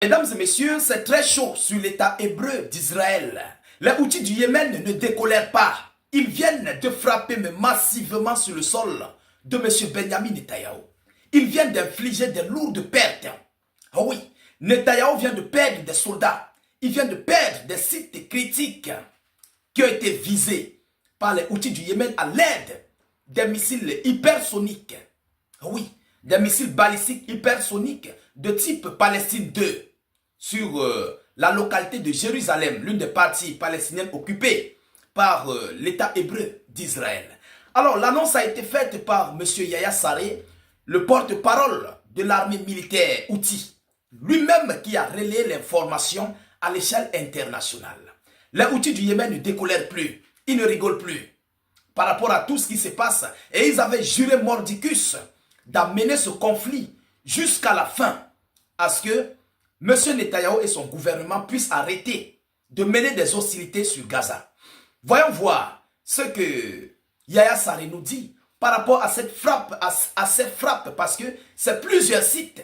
Mesdames et messieurs, c'est très chaud sur l'État hébreu d'Israël. Les outils du Yémen ne décolèrent pas. Ils viennent de frapper massivement sur le sol de M. Benjamin Netanyahou. Ils viennent d'infliger des lourdes pertes. Ah oui, Netanyahou vient de perdre des soldats. Il vient de perdre des sites critiques qui ont été visés par les outils du Yémen à l'aide des missiles hypersoniques. Ah oui, des missiles balistiques hypersoniques de type Palestine 2 sur la localité de Jérusalem, l'une des parties palestiniennes occupées par l'État hébreu d'Israël. Alors, l'annonce a été faite par M. Yahya Saré, le porte-parole de l'armée militaire Houthi, lui-même qui a relayé l'information à l'échelle internationale. Les Houthis du Yémen ne décolèrent plus, ils ne rigolent plus par rapport à tout ce qui se passe. Et ils avaient juré mordicus d'amener ce conflit jusqu'à la fin, à ce que M. Netanyahou et son gouvernement puissent arrêter de mener des hostilités sur Gaza. Voyons voir ce que Yahya Saré nous dit par rapport à cette frappe, à ces frappes, parce que c'est plusieurs sites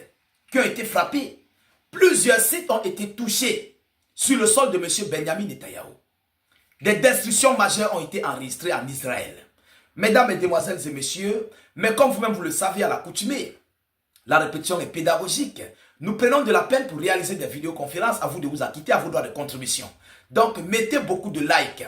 qui ont été frappés. Plusieurs sites ont été touchés sur le sol de M. Benjamin Netanyahou. Des destructions majeures ont été enregistrées en Israël. Mesdames, Mesdemoiselles et Messieurs, mais comme vous-même vous le savez à l'accoutumée, la répétition est pédagogique. Nous prenons de la peine pour réaliser des vidéoconférences. À vous de vous acquitter, à vos droits de contribution. Donc, mettez beaucoup de likes.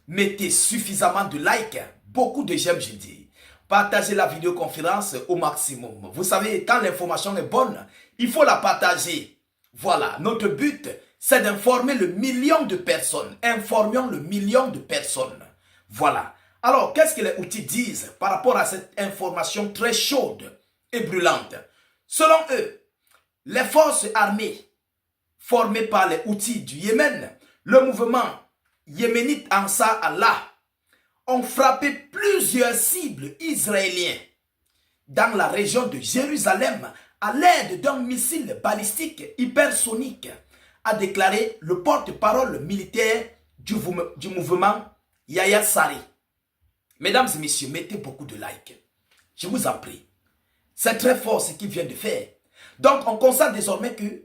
Mettez suffisamment de likes. Beaucoup de j'aime, je dis. Partagez la vidéoconférence au maximum. Vous savez, quand l'information est bonne, il faut la partager. Voilà, notre but, c'est d'informer le million de personnes. Informions le million de personnes. Voilà. Alors, qu'est-ce que les outils disent par rapport à cette information très chaude et brûlante? Selon eux, les forces armées formées par les outils du Yémen, le mouvement yéménite Ansar Allah, ont frappé plusieurs cibles israéliennes dans la région de Jérusalem à l'aide d'un missile balistique hypersonique, a déclaré le porte-parole militaire du mouvement Yahya Saré. Mesdames et messieurs, mettez beaucoup de likes. Je vous en prie. C'est très fort ce qu'il vient de faire. Donc, on constate désormais que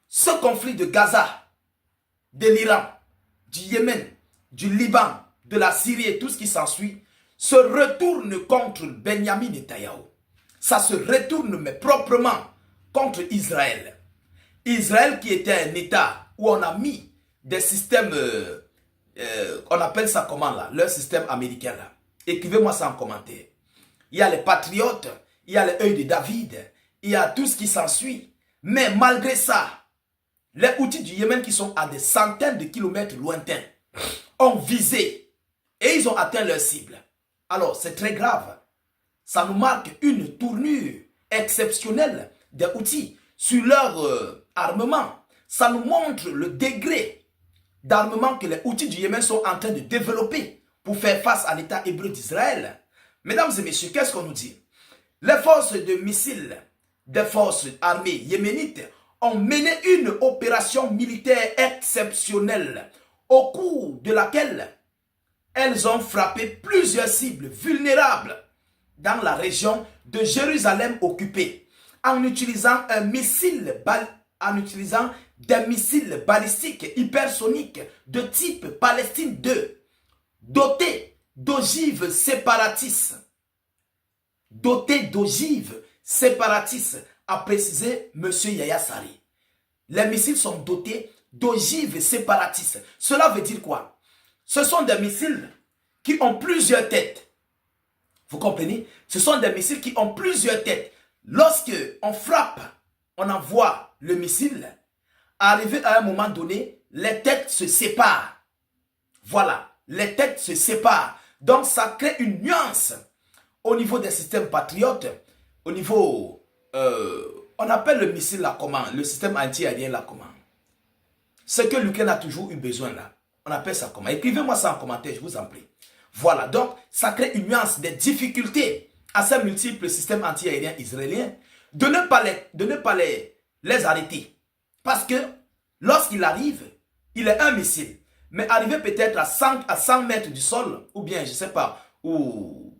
ce conflit de Gaza, de l'Iran, du Yémen, du Liban, de la Syrie et tout ce qui s'ensuit, se retourne contre Benjamin Netanyahou. Ça se retourne, mais proprement, contre Israël. Israël qui était un État où on a mis des systèmes, on appelle ça comment là, leur système américain là. Écrivez-moi ça en commentaire. Il y a les patriotes, il y a les œils de David, il y a tout ce qui s'ensuit. Mais malgré ça, les outils du Yémen qui sont à des centaines de kilomètres lointains ont visé et ils ont atteint leur cible. Alors c'est très grave. Ça nous marque une tournure exceptionnelle des outils sur leur armement. Ça nous montre le degré d'armement que les outils du Yémen sont en train de développer pour faire face à l'État hébreu d'Israël. Mesdames et messieurs, qu'est-ce qu'on nous dit? Les forces de missiles des forces armées yéménites ont mené une opération militaire exceptionnelle au cours de laquelle elles ont frappé plusieurs cibles vulnérables dans la région de Jérusalem occupée en utilisant des missiles balistiques hypersoniques de type Palestine 2 dotés d'ogives séparatistes. A précisé M. Yahya Saré. Les missiles sont dotés d'ogives séparatistes. Cela veut dire quoi? Ce sont des missiles qui ont plusieurs têtes. Vous comprenez? Ce sont des missiles qui ont plusieurs têtes. Lorsque on frappe, on envoie le missile, arrivé à un moment donné, les têtes se séparent. Voilà, les têtes se séparent. Donc ça crée une nuance au niveau des systèmes patriotes, au niveau, on appelle le missile là comment, le système anti-aérien là comment. Ce que l'Ukraine a toujours eu besoin là, on appelle ça comment. Écrivez-moi ça en commentaire, je vous en prie. Voilà, donc ça crée une nuance, des difficultés à ces multiples systèmes anti-aériens israéliens de ne pas les arrêter. Parce que lorsqu'il arrive, il est un missile. Mais arrivé peut-être à 100 mètres du sol, ou bien je ne sais pas, ou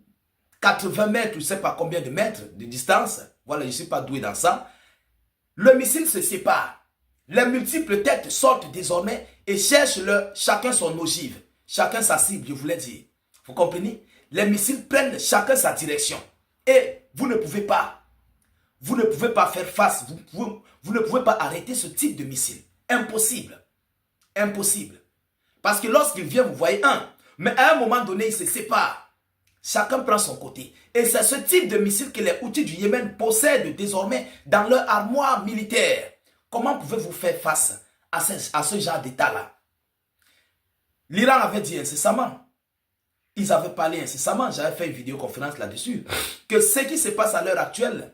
80 mètres, je ne sais pas combien de mètres de distance, voilà, je ne suis pas doué dans ça, le missile se sépare. Les multiples têtes sortent désormais et cherchent chacun son ogive, chacun sa cible, je voulais dire. Vous comprenez? Les missiles prennent chacun sa direction. Et vous ne pouvez pas faire face, vous ne pouvez pas arrêter ce type de missile. Impossible. Impossible. Parce que lorsqu'il vient, vous voyez un, mais à un moment donné, il se sépare. Chacun prend son côté. Et c'est ce type de missile que les Houthis du Yémen possèdent désormais dans leur armoire militaire. Comment pouvez-vous faire face à ce genre d'état-là? L'Iran avait dit incessamment, ils avaient parlé incessamment, j'avais fait une vidéoconférence là-dessus, que ce qui se passe à l'heure actuelle,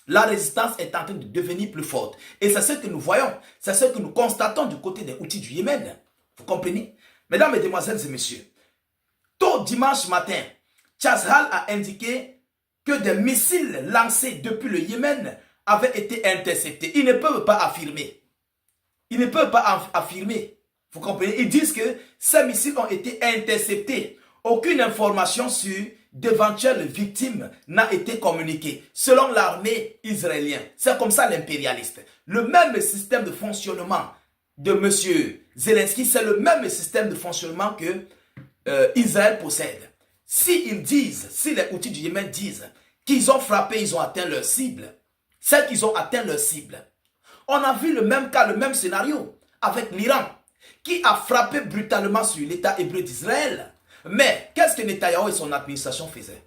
la résistance est en train de devenir plus forte. Et c'est ce que nous voyons, c'est ce que nous constatons du côté des Houthis du Yémen. Vous comprenez? Mesdames, Mesdemoiselles et Messieurs, tôt dimanche matin, Chazal a indiqué que des missiles lancés depuis le Yémen avaient été interceptés. Ils ne peuvent pas affirmer. Ils ne peuvent pas affirmer. Vous comprenez? Ils disent que ces missiles ont été interceptés. Aucune information sur d'éventuelles victimes n'a été communiquée, selon l'armée israélienne. C'est comme ça l'impérialiste. Le même système de fonctionnement de M. Zelensky, c'est le même système de fonctionnement que Israël possède. Si les Houthis du Yémen disent qu'ils ont frappé, ils ont atteint leur cible, c'est qu'ils ont atteint leur cible. On a vu le même cas, le même scénario avec l'Iran, qui a frappé brutalement sur l'État hébreu d'Israël. Mais qu'est-ce que Netanyahou et son administration faisaient?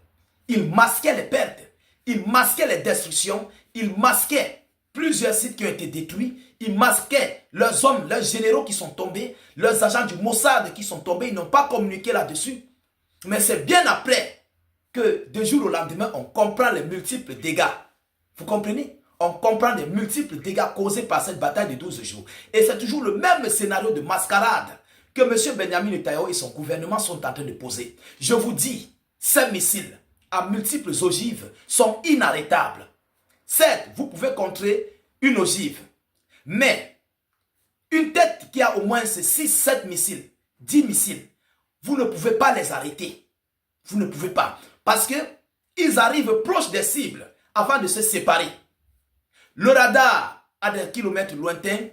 Ils masquaient les pertes, ils masquaient les destructions, ils masquaient plusieurs sites qui ont été détruits, ils masquaient leurs hommes, leurs généraux qui sont tombés, leurs agents du Mossad qui sont tombés, ils n'ont pas communiqué là-dessus. Mais c'est bien après que de jour au lendemain, on comprend les multiples dégâts. Vous comprenez? On comprend les multiples dégâts causés par cette bataille de 12 jours. Et c'est toujours le même scénario de mascarade que M. Benjamin Netanyahu et son gouvernement sont en train de poser. Je vous dis, ces missiles à multiples ogives sont inarrêtables. Certes, vous pouvez contrer une ogive, mais une tête qui a au moins 6, 7 missiles, 10 missiles, vous ne pouvez pas les arrêter. Vous ne pouvez pas. Parce qu'ils arrivent proches des cibles avant de se séparer. Le radar, à des kilomètres lointains,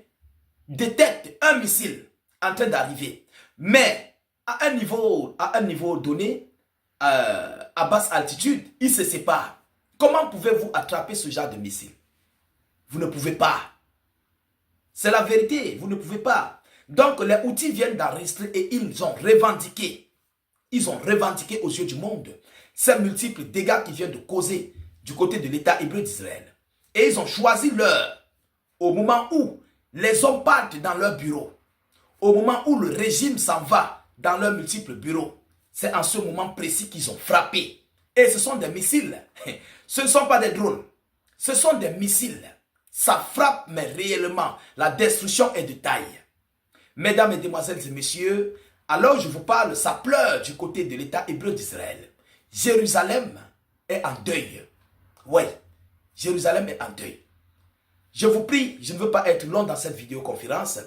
détecte un missile en train d'arriver. Mais à un niveau donné, à basse altitude, il se sépare. Comment pouvez-vous attraper ce genre de missile? Vous ne pouvez pas. C'est la vérité, vous ne pouvez pas. Donc les Houthis viennent d'enregistrer et ils ont revendiqué. Ils ont revendiqué aux yeux du monde ces multiples dégâts qui viennent de causer du côté de l'État hébreu d'Israël. Et ils ont choisi l'heure au moment où les hommes partent dans leur bureau, au moment où le régime s'en va dans leurs multiples bureaux. C'est en ce moment précis qu'ils ont frappé. Et ce sont des missiles. Ce ne sont pas des drones. Ce sont des missiles. Ça frappe, mais réellement, la destruction est de taille. Mesdames, Mesdemoiselles et Messieurs, alors je vous parle, ça pleure du côté de l'État hébreu d'Israël. Jérusalem est en deuil. Oui, Jérusalem est en deuil. Je vous prie, je ne veux pas être long dans cette vidéoconférence.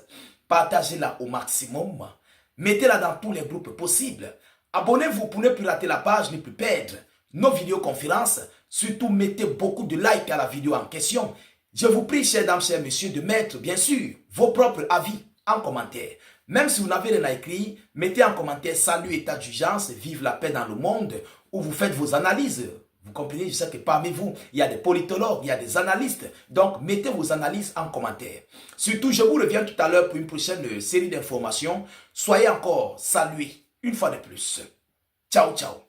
Partagez-la au maximum. Mettez-la dans tous les groupes possibles. Abonnez-vous pour ne plus rater la page, ne plus perdre nos vidéoconférences. Surtout, mettez beaucoup de likes à la vidéo en question. Je vous prie, chers dames, chers messieurs, de mettre, bien sûr, vos propres avis en commentaire. Même si vous n'avez rien à écrire, mettez en commentaire « Salut, état d'urgence, vive la paix dans le monde » où vous faites vos analyses. Vous comprenez, je sais que parmi vous, il y a des politologues, il y a des analystes. Donc, mettez vos analyses en commentaire. Surtout, je vous reviens tout à l'heure pour une prochaine série d'informations. Soyez encore salués une fois de plus. Ciao, ciao.